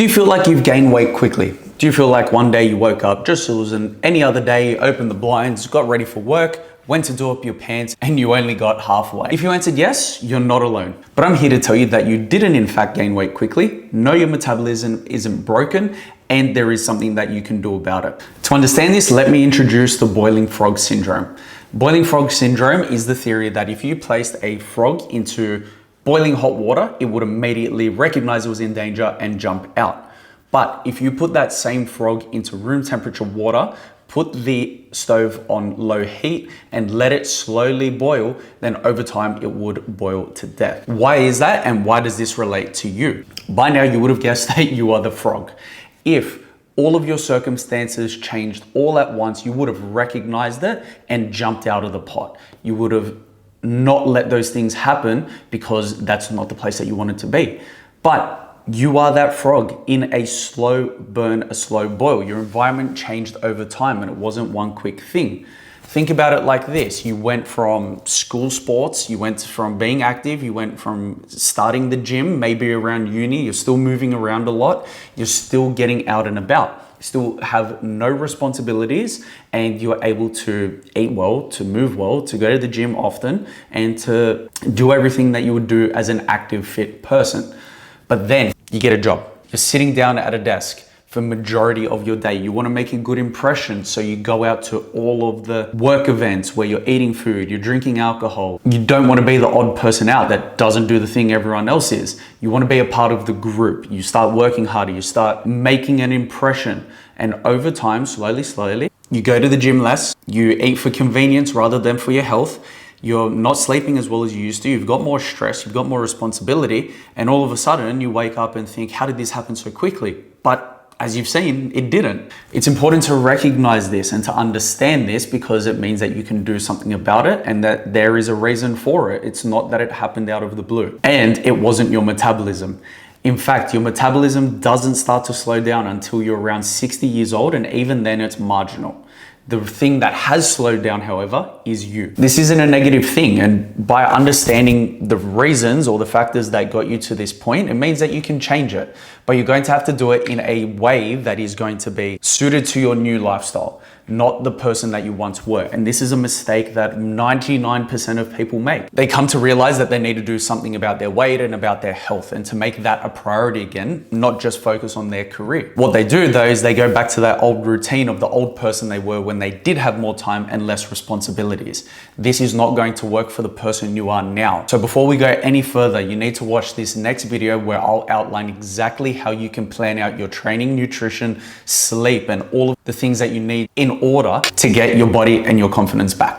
Do you feel like you've gained weight quickly? Do you feel like one day you woke up just as any other day, opened the blinds, got ready for work, went to do up your pants, and you only got halfway? If you answered yes, you're not alone. But I'm here to tell you that you didn't in fact gain weight quickly. No, your metabolism isn't broken, and there is something that you can do about it. To understand this, let me introduce the boiling frog syndrome. Boiling frog syndrome is the theory that if you placed a frog into boiling hot water, it would immediately recognize it was in danger and jump out. But if you put that same frog into room temperature water, put the stove on low heat and let it slowly boil, then over time it would boil to death. Why is that, and why does this relate to you? By now you would have guessed that you are the frog. If all of your circumstances changed all at once, you would have recognized it and jumped out of the pot. You would have not let those things happen because that's not the place that you wanted to be. But you are that frog in a slow burn, a slow boil. Your environment changed over time and it wasn't one quick thing. Think about it like this. You went from school sports, you went from being active, you went from starting the gym, maybe around uni, you're still moving around a lot, you're still getting out and about. You still have no responsibilities and you're able to eat well, to move well, to go to the gym often, and to do everything that you would do as an active, fit person. But then you get a job. You're sitting down at a desk for majority of your day. You want to make a good impression, so you go out to all of the work events where you're eating food, you're drinking alcohol. You don't want to be the odd person out that doesn't do the thing everyone else is. You want to be a part of the group. You start working harder, you start making an impression. And over time, slowly, you go to the gym less, you eat for convenience rather than for your health. You're not sleeping as well as you used to. You've got more stress, you've got more responsibility. And all of a sudden you wake up and think, how did this happen so quickly? But as you've seen, it didn't. It's important to recognize this and to understand this because it means that you can do something about it and that there is a reason for it. It's not that it happened out of the blue. And it wasn't your metabolism. In fact, your metabolism doesn't start to slow down until you're around 60 years old, and even then it's marginal. The thing that has slowed down, however, is you. This isn't a negative thing, and by understanding the reasons or the factors that got you to this point, it means that you can change it. But you're going to have to do it in a way that is going to be suited to your new lifestyle, not the person that you once were. And this is a mistake that 99% of people make. They come to realize that they need to do something about their weight and about their health, and to make that a priority again, not just focus on their career. What they do though is they go back to that old routine of the old person they were when they did have more time and less responsibilities. This is not going to work for the person you are now. So before we go any further, you need to watch this next video where I'll outline exactly how you can plan out your training, nutrition, sleep, and all of the things that you need in order to get your body and your confidence back.